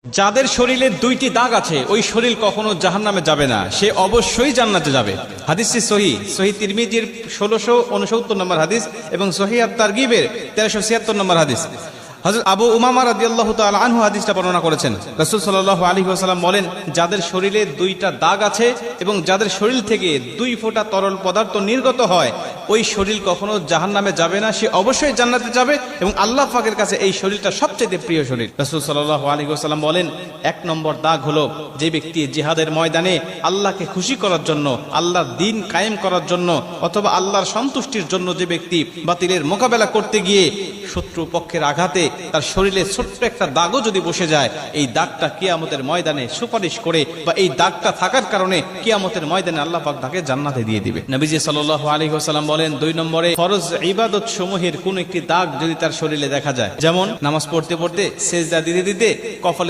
যাদের শরীরে দুইটি দাগ আছে ওই শরীর কখনো জাহান্নামে যাবে না, সে অবশ্যই জান্নাতে যাবে। হাদিসটি সহিহ তিরমিজির 1669 নম্বর হাদিস এবং সহিহ আত-তারগিবের 1376 নম্বর হাদিস। হযরত আবু উমামা রাদিয়াল্লাহু তাআলা আনহু হাদিসটা বর্ণনা করেছেন। রাসূল সাল্লাল্লাহু আলাইহি ওয়াসাল্লাম বলেন, যাদের শরীরে দুইটা দাগ আছে এবং যাদের শরীর থেকে 2 ফোঁটা তরল পদার্থ নির্গত হয় ওই শরীর কখনো জাহান্নামে যাবে না, সে অবশ্যই জান্নাতে যাবে এবং আল্লাহ পাকের কাছে এই শরীরটা সবচেয়ে প্রিয় শরীর। রাসূল সাল্লাল্লাহু আলাইহি ওয়াসাল্লাম বলেন, 1 নম্বর দাগ হলো যে ব্যক্তি জিহাদের ময়দানে আল্লাহকে খুশি করার জন্য, আল্লাহর দ্বীন কায়েম করার জন্য অথবা আল্লাহর সন্তুষ্টির জন্য যে ব্যক্তি বাতিলের মোকাবেলা করতে গিয়ে শত্রু পক্ষের আঘাতে তার শরীরে ছোট্ট একটা দাগও যদি বসে যায়, এই দাগটা কিয়ামতের ময়দানে সুপারিশ করে বা এই দাগটা থাকার কারণে কিয়ামতের ময়দানে আল্লাহ পাক তাকে জান্নাতে দিয়ে দিবে। নবীজি সাল্লাল্লাহু আলাইহি ওয়াসাল্লাম বলেন, 2 নম্বরে ফরজ ইবাদত সমূহের কোন একটি দাগ যদি তার শরীরে দেখা যায়, যেমন নামাজ পড়তে পড়তে সেজদা দিতে দিতে কপালে